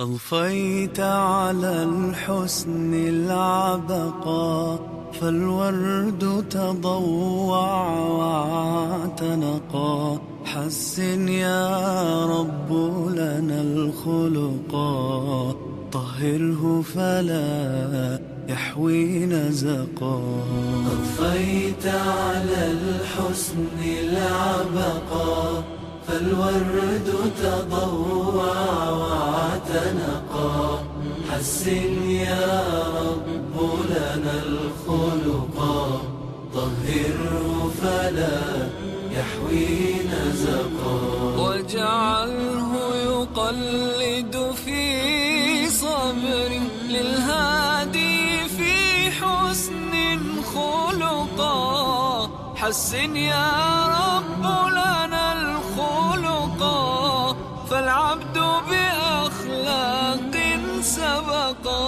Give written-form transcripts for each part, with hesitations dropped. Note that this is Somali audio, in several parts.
أضفيت على الحسن العبقى، فالورد تضوع واعتنقا. حسن يا رب لنا الخلقا، طهره فلا يحوي نزقا. أضفيت على الحسن العبقا، فالورد تضوع واعتنقا. حسن يا رب لنا الخلقا، طهره فلا يحوي نزقا. واجعله يقلد في صبر للهادي في حسن خلقا. حسن يا رب لنا الخلقا، فالعبد بأخلاق سبقا.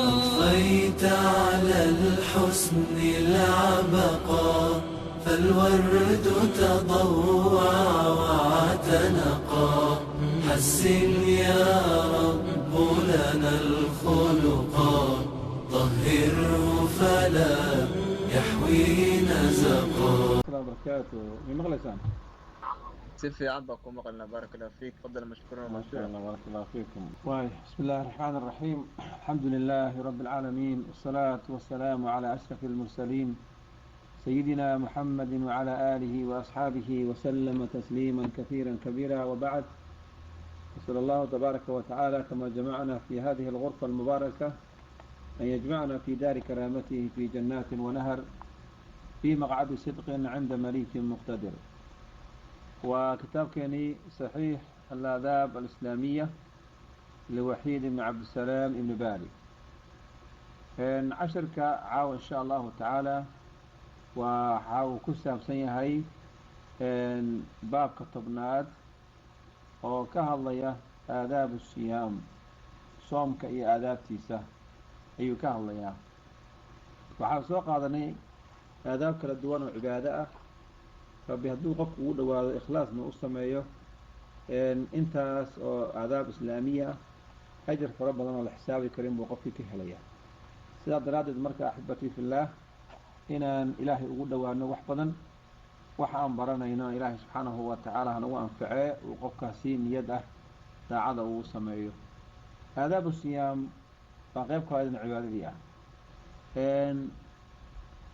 أضفيت على الحسن العبقا، فالورد تضوع واعتنقا. حسن يا رب لنا الخلقا، طهره فلا يحوي نزقا. الله وبركاته. من مغلسان سيفي عبكم وقلنا بارك الله فيك. تفضل مشكورا. ما شاء الله، بارك الله فيكم. بسم الله الرحمن الرحيم. الحمد لله رب العالمين، والصلاة والسلام على أشرف المرسلين سيدنا محمد وعلى آله وأصحابه وسلم تسليما كثيرا كبيرا، وبعد. أسأل الله تبارك وتعالى كما جمعنا في هذه الغرفة المباركة أن يجمعنا في دار كرامته في جنات ونهر، في مقعد صدق عند مليك مقتدر. وكتاب كيني صحيح الآداب الإسلامية لوحيد بن عبد السلام بن بالي. عشرك عاو إن شاء الله تعالى، وعاو كسام سيهي باب كتبناد وكهالله آداب الصيام، صومك إي آداب تيسة أيو كهالله. وحاو سوق هذا آداب كلا دوان وعبادة ربي هدو قف ودوا إخلاص ما أسميه intaas oo aadaab islaamiya أجر fara badan oo la xisaabi karin buu qofkii ka helaya. sidaa daraaddeed marka axibbatii fillaah inaan ilaahay ugu dhowaano wax badan, waxa aan baranayno ilaahay subxaanahu wa tacaala hanagu anfacee uu qofkaasi niyad ah daacada uu sameeyo. aadaabu siyaam waa qayb ka mid ah cibaadadii ah,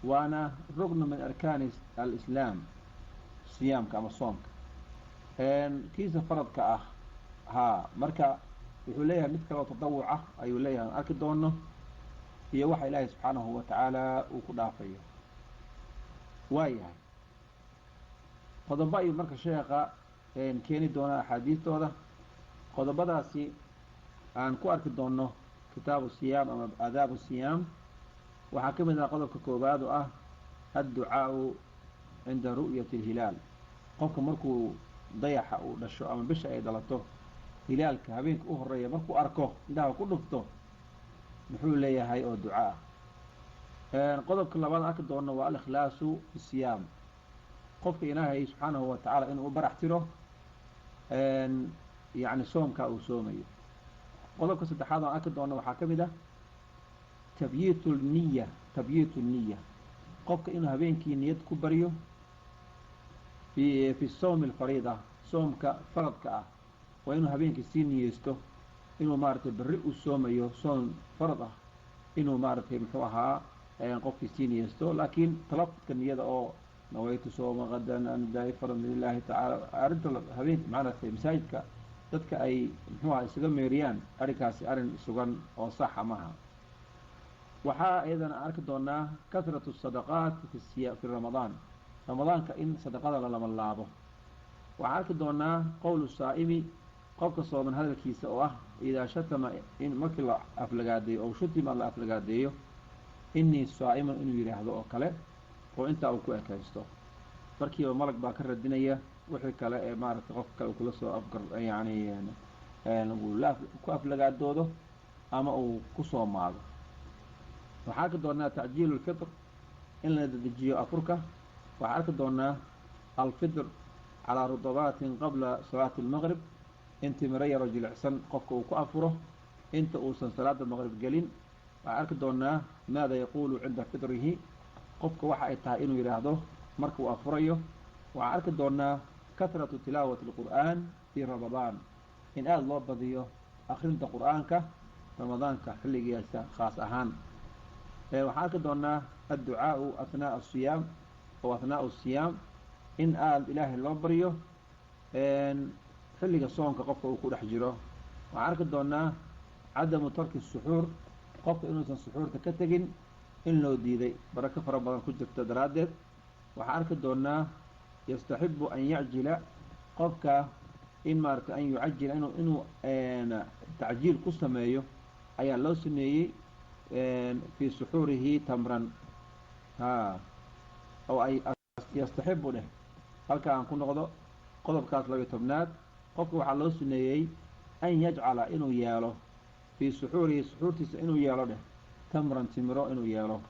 waana rugn min arkaan al-islaam, siyaamka ama soomka. kiisa faradka ah marka wuxuu leeyahay mid kale oo tadawuc ah ayuu leeyahay, aan arki doono, iyo waxa ilaahay subxaanahu wa tacaala uu ku dhaafayo. waayahay qodobo ayuu marka sheekha keeni doonaa axaadiistooda. qodobadaasi aan ku arki doono kitaabu siyaam ama aadaabu siyaam waxaa ka mid ah qodobka koowaad oo ah adducaau cinda ru'yati alhilaal. qofka markuu dayaxa uu dhasho ama bisha ay dhalato, hilaalka habeenka u horeeya markuu arko, indhaha ku dhufto, muxuu leeyahay oo duca ah. qodobka labaad arki doono waa al-ikhlaasu fi siyaam, qofka ilaahay subxaanahu wa tacaala inuu barax tiro yacni soomka uu soomayo. qodobka saddexaad aan arki doono waxaa ka mid ah tabyiitu niya, qofka inuu habeenkii niyad ku baryo في الصوم الفريضة، صومك فرض كأ، وإنه هبينك السين يستو إنه مارت برئ الصوم صوم فرضه، إنه مارت محوها ينقف السين يستو، لكن طلبت كنية أو نويت صوم غدا أن داي فرض لله تعالى. أردت هبينك معنا في مساجدك تدك أي محوها سجن ميريان أركاس أرن سجن أو صح معها. وحا أيضا أركض دونا كثرة الصدقات في رمضان كإن صدقاء لما اللعبه. وعارك دونا قول الصائم قولك صوما هذا الكيس إذا شتم إن مكل أفلقادي أو شتم الله أفلقادي إني صائم إنه يريح ذو أكله وإنت أو كو أكيستو فركي وملك باكر الدنيا وحي كلا مارت غفك وكل سو أفكر يعني نقول لا كو أفلقاد دودو أما أو كسو ماذا. وحارك دونا تعجيل الفطر إن لدى أفريقيا. وعارك دونا الفطر على رطبات قبل صلاة المغرب intii miro yaroo jilicsan qofka uu ku afuro inta uusan salaada maqrib gelin waxaan arki doonaa maada yaquulu cinda fitrihi qofka waxa ay tahay inuu yidhaahdo marka uu afurayo waxaan arki doonaa kahratu tilaawati alqur'aan fii ramadaan in aada loo badiyo akrinta qur'aanka ramadaanka xilligiisa khaas ahaan waxaan arki doonaa adducaau athnaaء asiyaam oo athnaaء asiyaam in aada ilaahay loo baryo xilliga soonka qofka uu ku dhex jiro waxaan arki doonaa cadamu tarki suxuur qofka inuusan suxuurta ka tegin in loo diiday barako fara badan ku jirta daraaddeed waxaan arki doonaa yastaxibu an yacjila qofka in maaragtay an yucajila inuu tacjiil ku sameeyo ayaa loo sameeyey fii suxuurihi tamran oo ay yastaxibu dheh halka aan ku noqdo qodobkaas 12aad qofka waxaa loo suneeyey an yajcala inuu yeelo fii suxuurihi suxuurtiisa inuu yeelo dheh tamran timiro inuu yeelo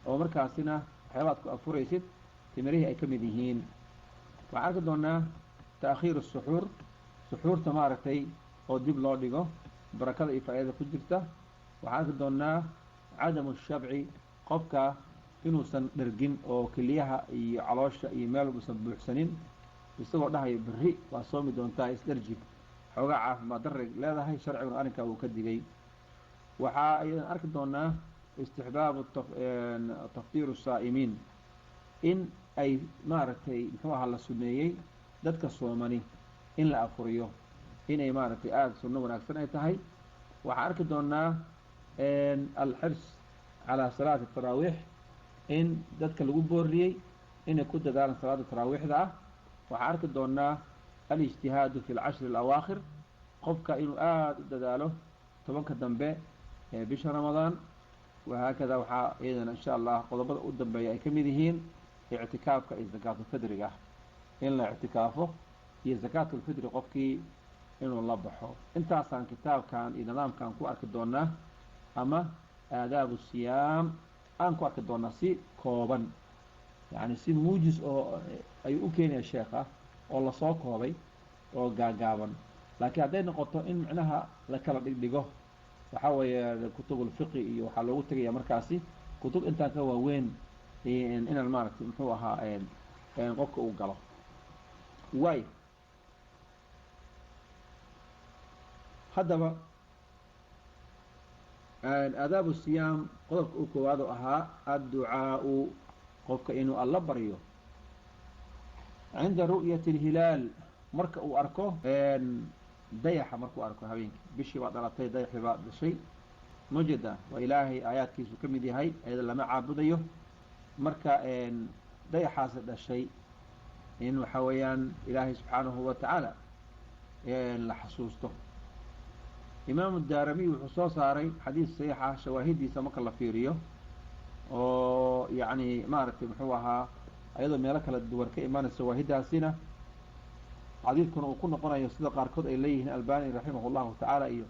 oo markaasina waxyaabaad ku afuraysid timirihii ay ka mid yihiin waxaan arki doonaa ta'khiiru suxuur suxuurta maaragtay oo dib loo dhigo barakada iyo faa'iidada ku jirta waxaan arki doonaa cadamu shabci qofka inuusan dhergin oo keliyaha iyo caloosha iyo meel uusan buuxsanin isagoo dhahayo berri waa soomi doontaa isdherji xoogaa caafimaad darrig leedahay sharciguna arrinkaa uu ka digay waxaa ayaan arki doonaa istixbaabu tafdiiru saa'imiin in ay maaragtay muxuu ahaa la suneeyey dadka soomani in la afuriyo inay maaragtay aada sunno wanaagsan ay tahay waxaan arki doonaa alxirs calaa salaati taraawiix in dadka lagu booriyey inay ku dadaalaan salaada taraawiixda ah waxaan arki doonaa alijtihaadu fi alcashri alawaakhir qofka inuu aada u dadaalo tobanka dambe ee bisha ramadaan wahaakada waxaa iyadana insha allah qodobada u dambeeya ay ka mid yihiin ictikaafka iyo zakaatulfidriga in la ictikaafo iyo zakaatulfidri qofkii inuu la baxo intaasaan kitaabkan iyo nidaamkan ku arki doonaa ama aadaabu siyaam aan ku arki doonaa si kooban yacni si muujis oo ayuu u keenaya sheekha oo lasoo koobay oo gaagaaban laakiin hadday noqoto in micnaha la kala dhigdhigo waxaa weeye kutubulfiqi iyo waxaa loogu tegaya markaasi kutub intaan ka waaweyn inaan maaragtay muxuu ahaa qofka uu galo waay haddaba aadaabu siyaam qodobka uu koowaad oo ahaa adducaau qofka inuu alla baryo cinda ru'yati alhilaal marka uu arko dayaxa markuu arko habeenkii bishii baa dhalatay dayaxii baa dhashay mujeda waa ilaahay aayaadkiisu ka mid yahay ayada lama caabudayo marka dayaxaasi dhashay in waxa weeyaan ilaahay subxaanahu wa tacaala la xasuusto imaamu daaramiy wuxuu soo saaray xadiis saxiixa shawaahidiisa marka la fiiriyo oo yacni maaragtay muxuu ahaa ayadoo meelo kala duwan ka imaanaysa shawaahidaasina xadiidkuna uu ku noqonayo sida qaarkood ay leeyihiin albani raximah llahu tacaala iyo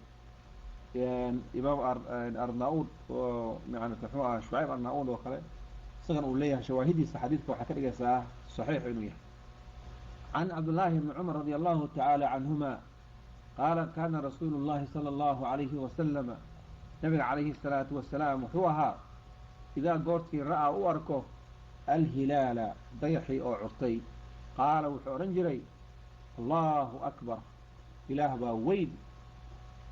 imaam arnauud oo yani muxuu ahaa shucayb arnauud oo kale isagana uu leeyahay shawaahidiisa xadiidka waxay ka dhigaysaa saxiix inuu yahay can cabdillaahi bni cumar radi allahu tacaala canhuma qaala kaana rasuulu llahi sala allahu calayhi wasalama nabiga calayhi salaatu wasalaam wuxuu ahaa idaa goortii ra'aa u arko alhilaala dayaxii oo curtay qaala wuxuu odhan jiray allahu akbar ilaah baa weyn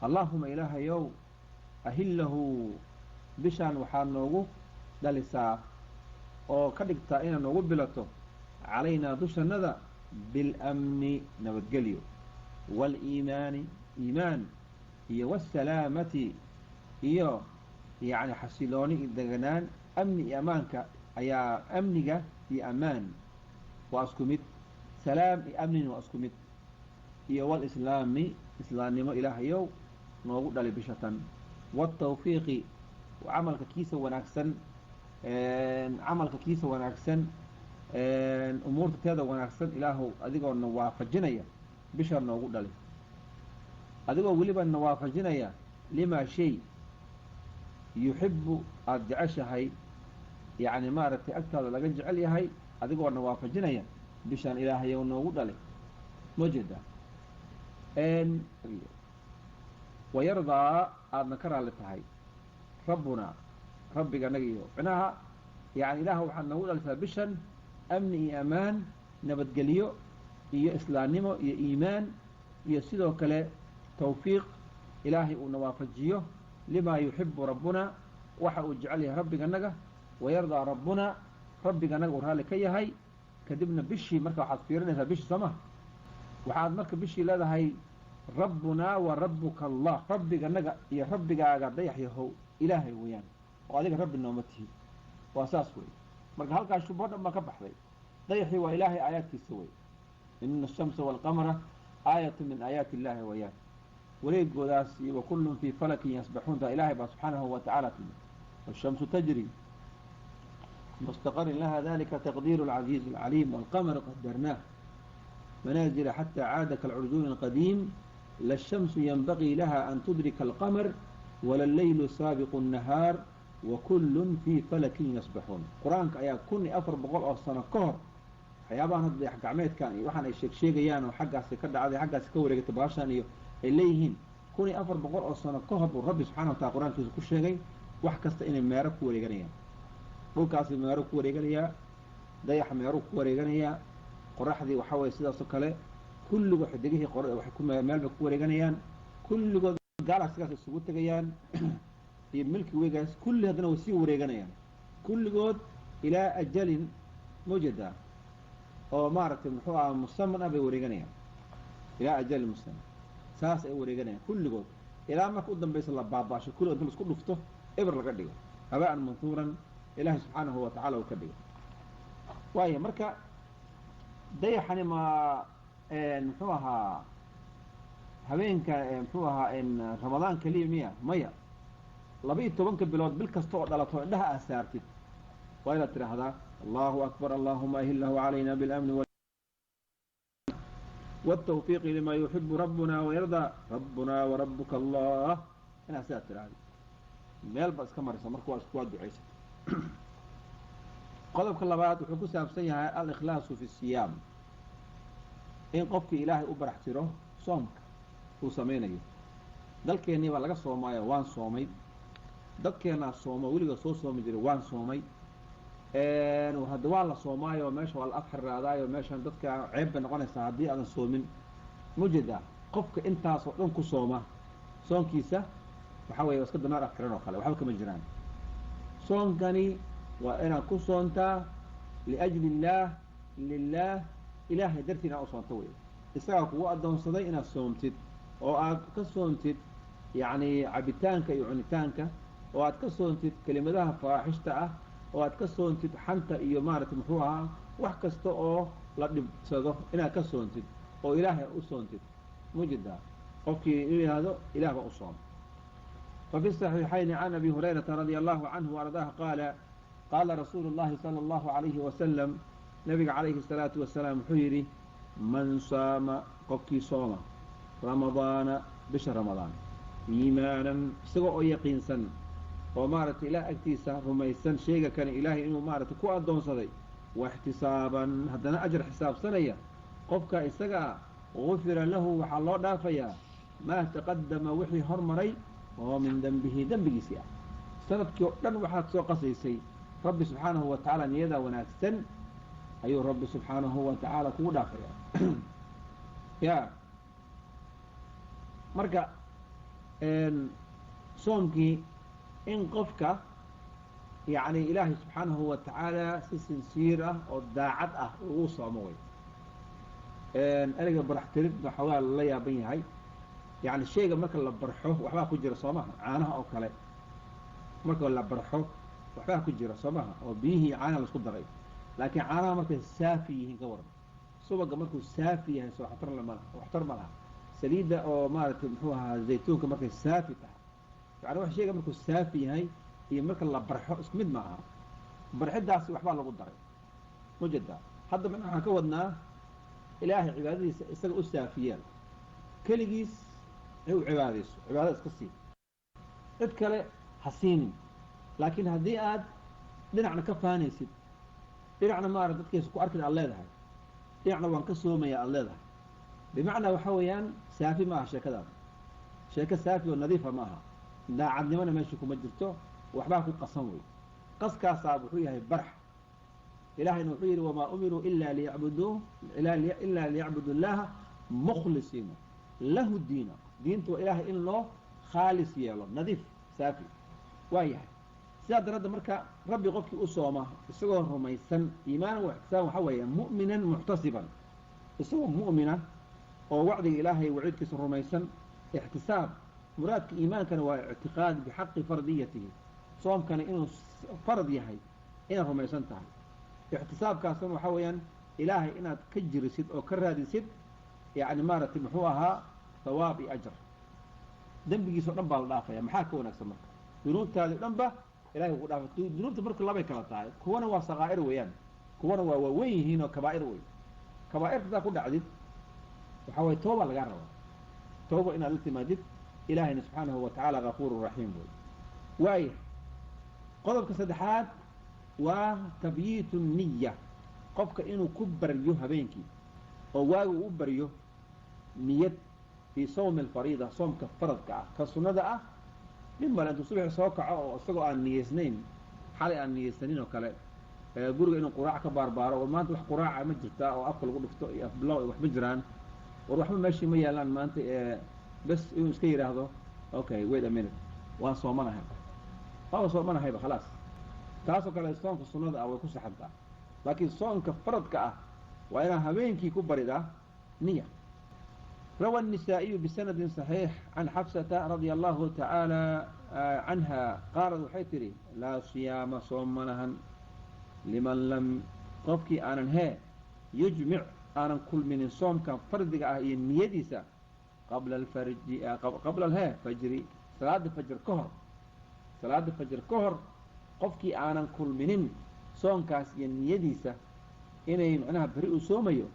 allaahuma ilaahayow ahillahu bishaan waxaa noogu dhalisaa oo ka dhigtaa inay noogu bilato calaynaa dushannada biاlamni nabadgelyo waaliimaani iimaan iyo waasalaamati iyo yacni xasilooni iyo deganaan amni iyo ammaanka ayaa amniga iyo ammaan waa isku mid salaam iyo amnina waa isku mid iyo walislaami islaamnimo ilaahayow noogu dhali bishatan waatawfiiqi camalka kiisa wanaagsan umuurta teeda wanaagsan ilaahow adigoo na waafajinaya bisha noogu dhali adigoo weliba na waafajinaya limaa shay yuxibu aada jeceshahay yacni maaragtay agtaada laga jecel yahay adigoo na waafajinaya bishaan ilaahayow noogu dhali ma jeeda إن ويرضى أن كره لتهي ربنا ربك نجيه عناها يعني إله وحنا نقول الفابشن أمن أمان نبت جليو هي إسلامه هي إيمان هي سيدو كلا توفيق إلهي ونوافجيه لما يحب ربنا وحا اجعله ربك نجا ويرضى ربنا ربك نجا ورهالك هي كدبنا بشي مركا waxaad fiirinaysaa bishi sama waxaad marka bishi leedahay rabbuna wa rabbuka allah rabbiga naga iyo rabbigaaga dayaxyahow ilaahay weeyaan oo adiga rabbi noomatihi waa saas weey marka halkaas shubho dhan ka baxday dayaxi waa ilaahay aayaadkiisa weey inna ash-shamsa wal qamara aayatun min aayaati illaahi weeyaan wareegoodaas iyo kullun fi falakin yasbaxuun ta ilaahay ba subhanahu wa ta'ala والشمس تجري مستقر لها ذلك تقدير العزيز العليم والقمر قدرناه منازل حتى عاد كالعرجون القديم لا الشمس ينبغي لها أن تدرك القمر ولا الليل سابق النهار وكل في فلك يسبحون قرآن يا كوني أفر بقول أصلا كهر حيابان هذا حق عميد كان وحنا الشيء جيان وحق سكر عادي حق سكوري كتباشان إليهن كوني أفر بقول أصلا كهر والرب سبحانه وتعالى قرآن في كل شيء وحكست إن ميرك وريجانيا بوكاس ميرك وريجانيا ضيح ميرك وريجانيا قرحدي وحوي سيدا سكالة كل واحد دقيه قرح وحكم ميرك وريجانيا كل واحد قال سكاس السبوت تجيان يملك ويجاس كل هذا وسي وريجانيا كل واحد إلى أجل موجودة أو معركة محوها مصممة بوريجانيا إلى أجل مسلم ساس وريجانيا كل واحد إلى ما قدام بيس الله باباش كل واحد بس كله فته إبر لقديه هباء منثورا إله سبحانه وتعالى وكديه وهي مركا ضيحني ما نحوها هبينك نحوها إن رمضان كليمية مية لبيت تبنك بلود بالكستوع دلتو عندها أسارتي وإلى ترى هذا الله أكبر اللهم أهله علينا بالأمن والتوفيق لما يحب ربنا ويرضى ربنا وربك الله أنا ساتر هذه meel ba iska maraysa marka waa isku duceysa qodobka labaad wuxuu ku saabsan yahay al-ikhlaasu fi siyam in qofkii ilaahay u baraxtiro soomka uu sameeyo dalkeenii baa laga soomaayo waan soomay dadkeena sooma weliga soo soomi jiray waan soomay hadda waa la soomaayo meesha waa la afxiraadaayo meeshan dadka ceeb bay noqonaysaa haddii aadan soomin mujida qofka intaas oo dhan ku sooma soonkiisa وحاول يسكت نار أكثر وخلا وحاول كم الجيران صوم كاني وأنا كصونتا لأجل الله لله إله درتنا أصلا طويل إسراك وأدون صدي إنا صومتد أو كصومتد يعني عبتانك يعنتانك أو كصومتد كلمة لها فاحشتها أو كصومتد حنت إيمارة محوها وحكست أو لقد صدق إنا كصومتد أو إله أصومتد مجدا أوكي هذا إله أصوم وفي الصحيحين عن أبي هريرة رضي الله عنه وأرضاه قال رسول الله صلى الله عليه وسلم نبي عليه الصلاة والسلام حيري من صام قفكي صوم رمضان بشهر رمضان إيمانا سوء يقين سن ومارت إلى أكتيسة رميسا شيئا كان إلهي إنه مارت كو أدون صدي واحتسابا هدنا أجر حساب سنية قفك إسقى غفر له وحالله دافيا ما تقدم وحي هرمري وهو من ذنبه سيئة سنة كيوردن وحاك سوى قصيصي رب سبحانه وتعالى نيدا وناكسن أيو رب سبحانه وتعالى كودا فيا يا مركا إن صومكي إن قفك يعني إلهي سبحانه وتعالى سنسيرة وداعته وصاموي إن ألقى برحترد بحوال الله يابين هاي يعني الشيء مركا اللي برحوه وحباه كجير صومها عانها أو كلي مركا اللي برحوه وحباه كجير صومها وبيه عانها لسكو دغيب لكن عانها مركا سافي هنك ورد صوبك مركا سافي هنسو واحترم لها سليدة أو مارت محوها زيتون كمركا سافي تحت يعني واحد شيء مركا سافي هاي هي مركا اللي برحوه اسمد معها برحد داسي وحباه لغو دغيب مجدا حد منها كودنا إلهي عبادي استقل السافيان كليجيس هو عبادة قصي ادكال حسين لكن هذه آد دينعنا كفانيسي دينعنا ما ردت كيسكو أركد الله ذا دينعنا وانكسو ميا الله ذا بمعنى وحويان saafi maaha sheekadaada sheeko saafi oo nadiifa maaha daacadnimona meesha kuma jirto waxbaa ku qasan wey qaskaasaa wuxuu yahay barax ilaahayna wuxuu yidhi wamaa umiruu ilaa liyacbudu llaha mukhlisiina lahu diina diinta waa ilaahay in loo khaalis yeelo nadiif saafi waa yahay sidaa daradda marka rabbi qofkii u sooma isagoo rumaysan iimaanan wa ixtisaaban waxaa weeye mu'minan muxtasiban isagoo mu'mina oo wacdiga ilaahay waciidkiisa rumaysan ixtisaab muraadka iimaankana waa ictiqaad bixaqi fardiyatihi soomkana inuu farad yahay inaad rumaysan tahay ixtisaabkaasna waxaa weeyaan ilaahay inaad ka jirisid oo ka raadisid yacni maaragtay muxuu ahaa thawaab iyo ajar dembigiisao dhan baa la dhaafaya maxaa ka wanaagsan marka dunuubtaadi o dhan ba ilahay ugu dhaafa dunuubta marka labay kala tahay kuwana waa sakaa'ir weeyaan kuwana waa waaweyn yihiin oo kabaa'ir wey kabaa'irta hadaa ku dhacdid waxaa waye tooba lagaa rabaa tooba inaad la timaadid ilaahayna subxaanahu watacaala gafuuru raxiim wey waaya qodobka saddexaad waa tabyiitu niya qofka inuu ku baryo habeenkii oo waagu u baryo niyad fii sawmi alfariida soomka faradka ah ka sunnada ah nin bale intuu subaxi soo kaco oo isagoo aan niyeysnayn xalay aan niyeysanin oo kale guriga inuu quraac ka baarbaaro war maanta wax quraaca ma jirtaa oo afka lagu dhufto iyo afbilow ay waxma jiraan war waxba meeshii ma yaalaan maanta bes inuu iska yidhaahdo okay wait a minute waan soomanahay waaba soomanahayba khalaas taasoo kale soonka sunnada ah way ku saxantaa laakiin soonka faradka ah waa inaa habeenkii ku baridaa niya روى النسائي بسند صحيح عن حفصة رضي الله تعالى عنها قالت وحيتري لا صيام صومنها لمن لم قفكي آنا هي يجمع آنا كل من الصوم كان فرد النيديسة قبل الفرج قبل الها فجري صلاة الفجر كهر صلاة الفجر كهر قفكي آنا كل من صوم كاس النيديسة إنه معناها بريء صوميو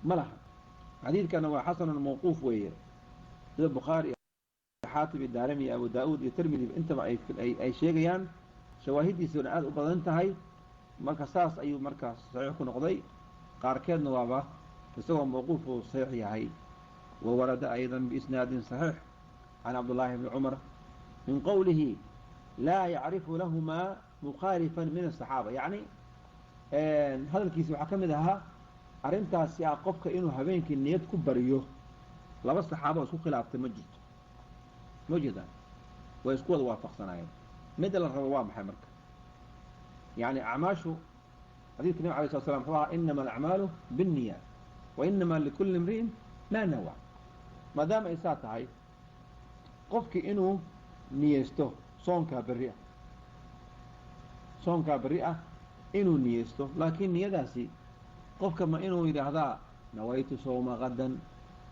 ملها حديث كان هو حسن موقوف ويه البخاري حاتم الدارمي أبو داود الترمذي أنت أي شيء يعني شواهدي سنعاد وبدنتهاي مركز ساس أي مركز صحيح نقضي قاركين نوابه فسوى موقوف صحيح هاي وورد أيضا بإسناد صحيح عن عبد الله بن عمر من قوله لا يعرف لهما مخالفا من الصحابة يعني هذا الكيس وحكم لها arrintaasi ah qofka inuu habeenkii niyad ku bariyo laba saxaabo isku khilaaftay ma jirto ma jiraan way isku wada waafaqsanaayeen mid la rabo waa maxay marka yani acmaashu xadiidka nabi alayhi salatu wasalam wuxuu ahaa inama alacmaalu binniyat wa inama likulli imri'in ma nawa maadaama ay saa tahay qofkii inuu niyeysto soonkaa berri ah inuu niyeysto laakiin niyadaasi qofka ma inuu yidhaahdaa nawaytu sawma qadan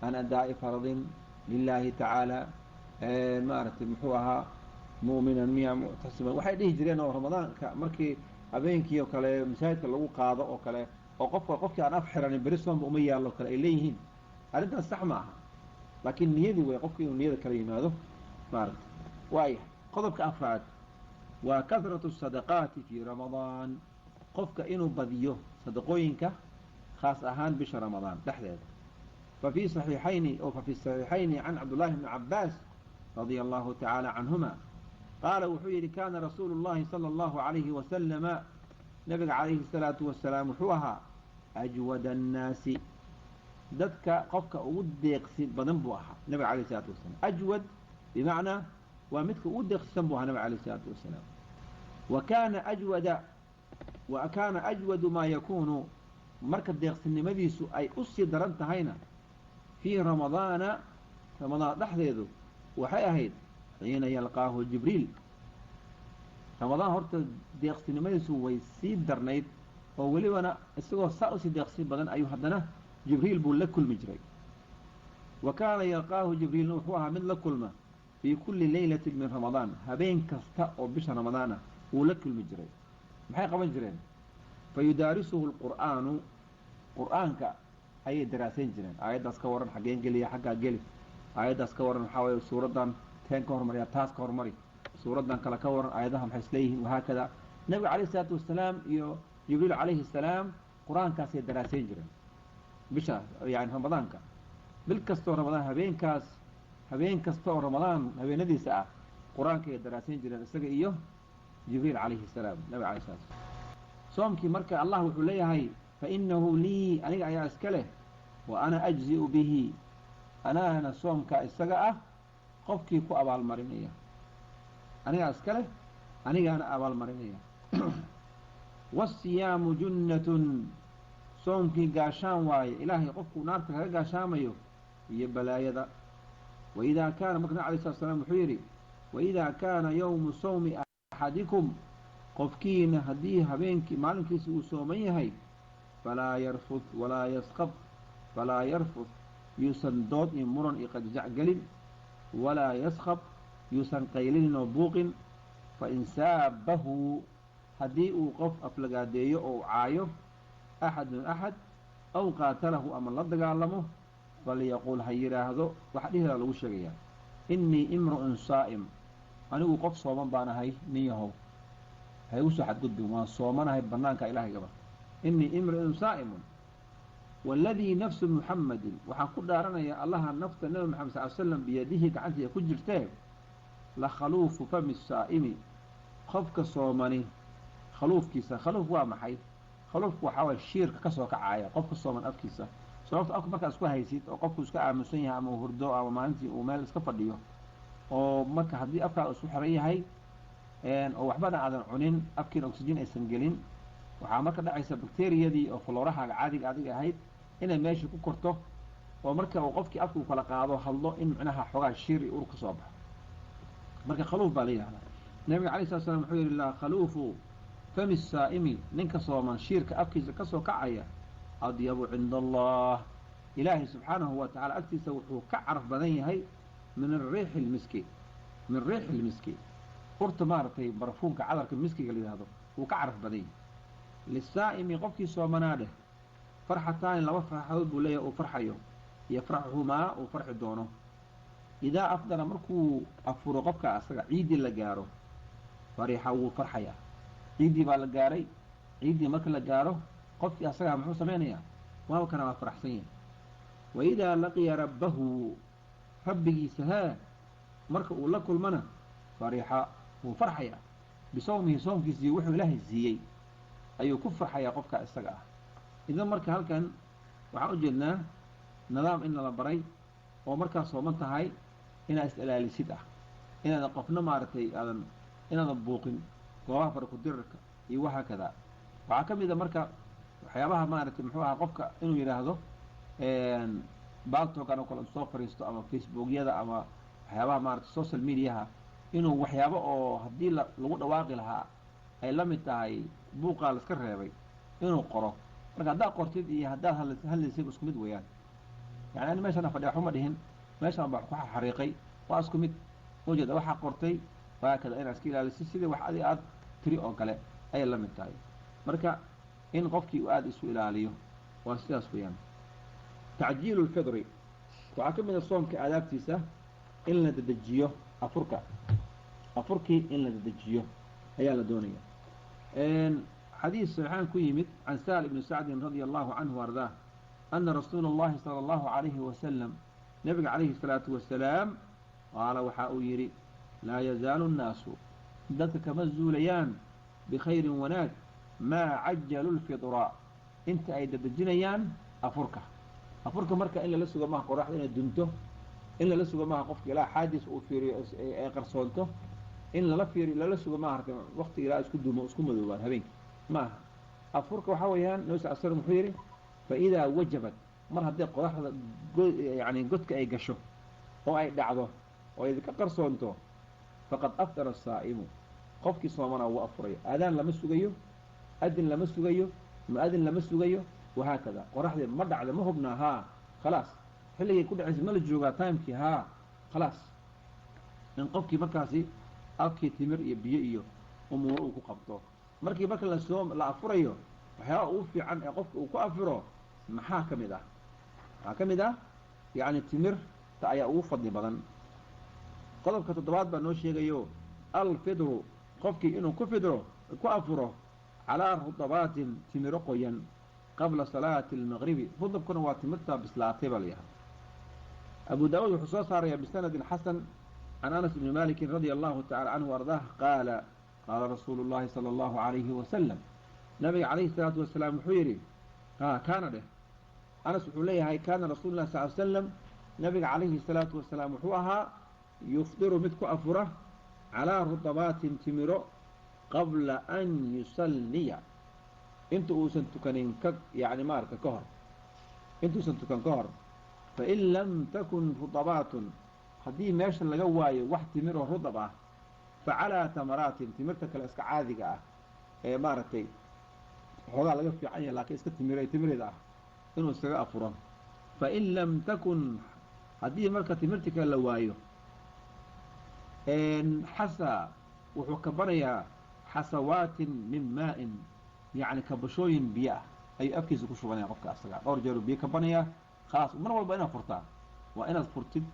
an adaa'i faradin lilaahi tacaala maaragtay muxuu ahaa mu'minan miya muctasiban waxay dhihi jireen oo ramadaanka markii habeenkii oo kale masaajidka lagu qaado oo kale oo qofkii aan af xiranin beri soomba uma yaallo kale ay leeyihiin arrintaas sax ma aha laakiin niyadii way qofka inuu niyada kala yimaado maaragtay waaya qodobka afraad waa kasratu sadaqaati fii ramadaan qofka inuu badiyo sadaqooyinka خاص أهان بشهر رمضان تحديد ففي الصحيحين عن عبد الله بن عباس رضي الله تعالى عنهما قال وحير كان رسول الله صلى الله عليه وسلم نبي عليه الصلاة والسلام وحوها أجود الناس ددك قفك وديق بنبوها نبي عليه الصلاة والسلام أجود بمعنى ومثل وديق سنبوها نبي عليه الصلاة والسلام وكان أجود ما يكون marka deeqsinimadiisu ay u sii daran tahayna fii ramadaan dhexdeedu waxay ahayd xiina yalqaahu jibriil ramadaan horta deeqsinimadiisu way sii darnayd oo welibana isagoo saa usii deeqsin badan ayuu haddana jibriil buu la kulmi jiray wa kaana yalqaahu jibriilna wuxuu ahaa mid la kulma fii kulli leylatin min ramadaan habeen kasta oo bisha ramadaana wuu la kulmi jiray maxay qaban jireen فيدارسه القرآن قرآنك أي دراسين جنين آيات داس كورن حقين قلي حقا قلي آيات داس كورن حاوي سورة دان تين كور مريا تاس كور مري سورة دان كلا كورن آياتهم حسليه وهكذا النبي عليه الصلاة والسلام يقول عليه السلام قرآن كاسي دراسين جنين بشا يعني رمضانك بالكستو رمضان هبين كستو رمضان هبين ندي ساعة قرآن كي دراسين جلال السجى إيوه جبريل عليه السلام نبي عليه السلام صومك مركة الله وحليه هاي فإنه لي أنا يا أسكله وأنا أجزئ به أنا صومك السجى قفكي كو أبا المرينية أنا أسكله أنا أبا المرينية والصيام جنة صومك قاشان واي إلهي قفكو نارتك قاشان ميو يبلا يدا وإذا كان مكنا عليه الصلاة والسلام حيري وإذا كان يوم صوم أحدكم قفكين هديه بينك مالك سوميه فلا يرفث ولا يسقط فلا يرفث يسندود مرن قد جعجل ولا يسخب يسن قيلين وبوق فإن سابه هديء قف أفلقاديه أو عايه أحد من أحد أو قاتله أمن لدق علمه فليقول هيرا هذا وحديه لو شيئا إني امرؤ صائم أنا قف صومان بانا هاي نيهو هاي وسحد قد ما صومان هاي بنانك إلهي قبل إني امرؤ صائم والذي نفس محمد وحنقول دارنا يا الله النفس النبي محمد صلى الله عليه وسلم بيده قعنتي يكون جرتين لخلوف فم الصائم خفك صوماني خلوف كيسا خلوف وامحي خلوف وحاول الشير كسو كعايا قفك الصومان أفكيسا sababta afka marka isku haysid oo qofku iska aamusan yahay ama hurdo ama maalintii uu meel iska fadhiyo oo marka hadii afka uu xiran yahay oo waxba aadan cunin afkiin oxygen aysan gelin waxa marka dhacaysa bakteeriyadii oo flooraha caadiga adiga ahayd inay meesha ku korto oo marka uu qofkii afku kala qaado hadlo in macnaha xogaa shiir uu ka soo baxo marka khaluuf baa leeyahay nabiga kaleey sallallahu wuxuu yiri la khaluufu fami saa'imi ninka sooman shiirka afkiisa ka soo kacaya أضيب عند الله إلهي سبحانه وتعالى أكتس وحو كعرف بدني هاي من الريح المسكي من ريح المسكي قرط مارتي برفون كعذرك المسكي قال هذا وكعرف بدني للسائم يقفك صومناده فرحتان لو فرحه بوليه وفرحه يفرحهما وفرح دونه إذا أفضل مركو أفرقك أسرع عيدي لقاره فرحه وفرحيا عيدي بالقاري عيدي مكل لقاره قف أسرع محو سمينيا وهو كان فرحسين وإذا لقي ربه ربه سها مركو لكل منا فرحا وفرحيا بصومه صوم في زي وحو له الزيي أيو كفر حيا قفك أسرع إذا مركا هل كان وعوجلنا نظام إن لبري ومركا صومنت هاي إنا أسئلة لسيدة إنا نقفنا مارتي إنا نبوقن ووافر كدرك يوها كذا وعكم إذا مركا waxyaabaha maaragtay muxuu ahaa qofka inuu yiraahdo baalto kana kala soo fariisto ama facebookyada ama waxyaabaha maaragtay social mediaha inuu waxyaabo oo hadii lagu dhawaaqi lahaa ay la mid tahay buuqa la iska reebay inuu qoro marka hadaa qortid iyo hadaa hadlaysid isku mid weeyaan yani meeshan fadhiyo xuma dhihin meeshan baa ku xariiqay waa isku mid wajada waxa qortay waa kada inaad iska ilaalisid sidii wax aad tiri oo kale ay la mid tahay marka إن قفكي وآد إسو إلاليه واسلاس ويان تعجيل الفطر وعكم من الصوم كآداب تيسا إلنا تدجيه أفركي إلنا تدجيه هيا لدونية حديث صحيحان كيمت عن سهل بن سعد رضي الله عنه وارضاه أن رسول الله صلى الله عليه وسلم نبي عليه الصلاة والسلام قال وحاء يري لا يزال الناس ذاتك كمزوليان بخير وناد ما عجلوا الفطراء انت اي ددجنيان افركه مركه الا لسوق ما قراح ان دنته الا لسوق ما قفك لا حادث او فيري اي قرصونته ان لا فيري لا لسوق ما وقت لا اسكو دومو اسكو مدوبان هبين ما افركه waxa weeyaan noo saasar muxiri فاذا وجبت mar hadii qoraxda yani godka ay gasho oo ay dhacdo oo ay ka qarsoonto faqad aftara as-saa'imu qofki soomana uu afray aadaan lama sugayo أذن لما سجيه مؤذن لما سجيه وهكذا قرح ذي مرد على مهبنا ها خلاص حلي يكون عز مال الجوجا تايم كي ها خلاص نقفكي مركزي أبكي تمر يبيئيو وموضوع قبضه مركي بك الصوم لا أفريه وحياة أوفي عن قفك وكأفره محاكم ده محاكم ده يعني تمر تأيي أوفض بدن طلب كتضباط بنوش يجيو الفدر قفكي إنه كفدره كأفره على رطبات تمرقيا قبل صلاة المغرب فضب كنا واتمرتها بصلاة بليها أبو داود وحصوص صار بسند حسن عن أنس بن مالك رضي الله تعالى عنه وأرضاه قال قال رسول الله صلى الله عليه وسلم نبي عليه الصلاة والسلام حيري كان له أنس حليه هاي كان رسول الله صلى الله عليه وسلم نبي عليه الصلاة والسلام حوها يفطر متك أفره على رطبات تمر قبل أن يصلي انتو سنتكنين يعني مارك كهر انتو سنتكن كهر فإن لم تكن رطبات haddii meesha laga waayo wax timir oo rudab ah facalaa tamaraatin timirta kale iska caadiga ah ee maaragtay xoogaa laga fiican yahay laakiin iska timireeda ah inuu iskaga afuro fain lam takun haddii marka timirta kale la waayo xasa wuxuu kabanayaa xasawaatin min maa'in yacni kabashooyin biyo ah ayuu afkiisa ku shubanaya qofka asaga dhowr jeeru biyo kabanaya khaas mar walba inaad furtaa waa inaad furtid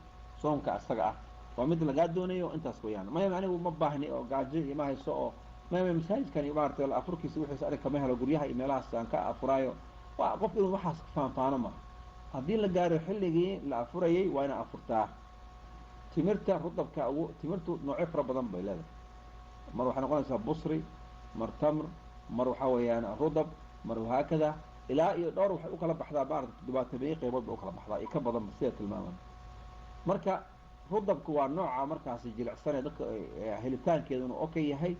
soomka asaga ah waa mid lagaa doonayo intaas weeyaan ma anigu ma baahni oo gaajo iyo ma hayso oo ma masaajidkan iyo maartay la afurkiisa wixii saari kama helo guryaha iyo meelahaas aan ka afuraayo waa qof inuu waxaas faanfaano ma haddii la gaaro xilligii la afurayay waa inaad afurtaa timirta rudabka timirtu noocyo fara badan bay leedahay mar waxay noqonaysaa busri mar tamr mar waxaa weeyaan rudab mar haakada ilaa iyo dhowr waxay u kala baxdaa maaragtay 7 qaybood bay u kala baxdaa iyo ka badan sida tilmaaman marka rudabku waa nooca markaasi jilicsan ee dadka helitaankeedu inuu okay yahay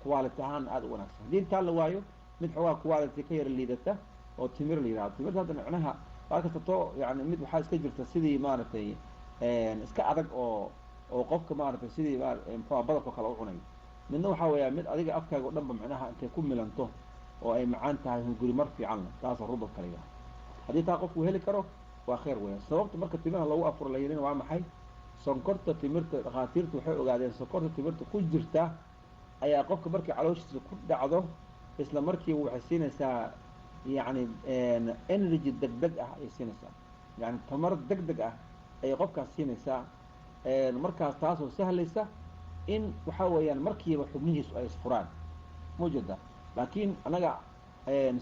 quality ahaan aad u wanaagsan haddii intaa la waayo mid xoogaa quality ka yara liidata oo timir la yidhahdo timirta hadda macnaha waa kastato yani mid waxaa iska jirta sidii maaragtay iska adag oo qofka maaragtay sidii muxuu badalka kale u cunayo midna waxaa weeyaa mid adiga afkaaga oo dhanba macnaha intay ku milanto oo ay macaan tahay hunguri mar fiican leh taasoo rudabka la yidhahdo haddii taa qofku heli karo waa khayr weeyaan sababta marka timirha lagu afuro la yidhina waa maxay sonkorta timirta dhakhaatiirtu waxay ogaadeen sonkorta timirta ku jirta ayaa qofka markii calooshiisa ku dhacdo isla markiiba waxay siinaysaa yacni energy degdeg ah ayay siinaysaa yani tamar degdeg ah ayay qofkaas siinaysaa markaas taasoo sahlaysa in waxaa weeyaan markiiba xubnihiisu ay isfuraan mawjada laakiin anaga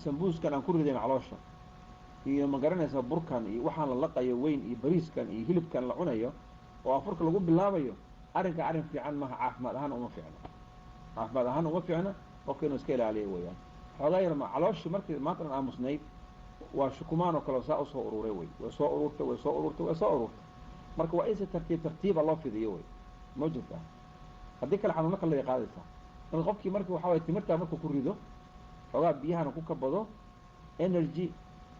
sambuuskan aan ku ridayn caloosha iyo ma garanaysa burkan iyo waxaan la laqayo weyn iyo bariiskan iyo hilibkan la cunayo oo afurka lagu bilaabayo arrinka arrin fiican maaha caafimaad ahaan uma fiicna qofka inuu iska ilaaliyo weeyaan xoogaa yar ma calooshi markii maanta dhan aamusnayd waa shukumaan oo kale saa usoo ururay wey way soo ururtay marka waa in si tartiiba loo fidiyo wey ma jirta haddii kale xanuuno kale ay qaadaysaa marka qofkii marka waxaa waye timirtaa markuu ku rido xoogaa biyahana ku kabado energy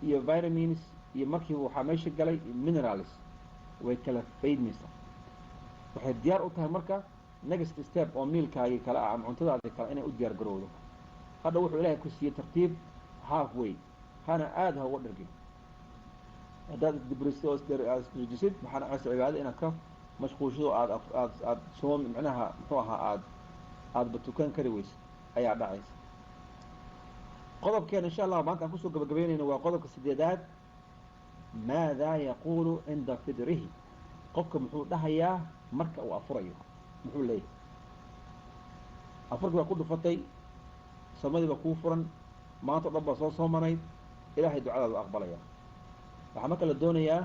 iyo vitamins iyo markiiba waxaa meesha galay minerals way kala faydmaysaa waxay diyaar u tahay marka next step oo mealkaagii kale ah ama cuntadaadii kale inay u diyaar garowdo hadda wuxuu ilaahay ku siiyey tartiib halfway hana aad ha uga dhargin haddaad isdibrisid oo isdirjisid maxaa dhacaysa cibaado inaad ka mashquulshido aad soom macnaha muxuu ahaa aadba tukan kari weysa ayaa dhacaysa qodobkeena insha allah maanta aan kusoo gabagabeynayno waa qodobka 8aad maadaa yaquulu cinda fidrihi qofka muxuu dhahayaa marka uu afurayo muxuu leeyahay afurkii baa ku dhufatay samadii baa kuu furan maanta o dhan baa soo soomanayd ilaahay ducadaadu aqbalaya waxaa marka la doonayaa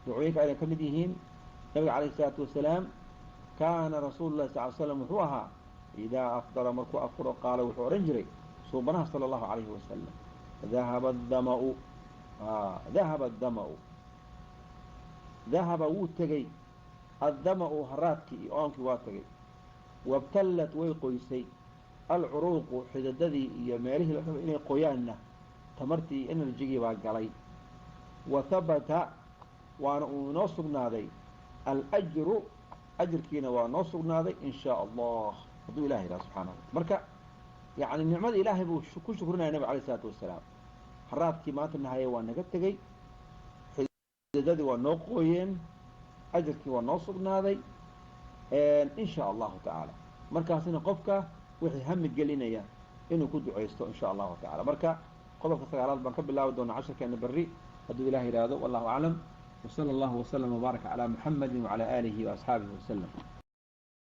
ducooyinka ayna ka mid yihiin nabiga calayhi salaatu wasalaam kaana rasuulu llahi sal ly slam wuxuu ahaa idaa afdara markuu afuro qaala wuxuu odhan jiray suubanaha sala allahu calayhi wasalam dahaba wuu tegey addama-u haraadkii iyo oonkii waa tegey wabtallat way qoysay alcuruuqu xidadadii iyo meelihii la rabay inay qoyaanna tamartii iyo enerjigii baa galay wa habata waana uu inoo sugnaaday alajru ajirkiina waa noo sugnaaday in shaa allah hadduu ilahay yidhaha subxaanahu marka yacni nicmada ilaahay buu ku shukrinaya nabig alayh isalaatu wasalaam haraadkii maanta nahaya waa naga tegey xidadadii waa noo qooyeen ajirkii waa noo sugnaaday in shaa allahu tacaala markaasina qofka wixii hami gelinaya inuu ku ducaysto in sha allahu tacala marka qodobka 9aad baan ka bilaabi doonaa casharkeena berri hadduu ilaah yidhaahdo wallahu aclam وصلى الله وسلم وبارك على محمد وعلى آله وأصحابه وسلم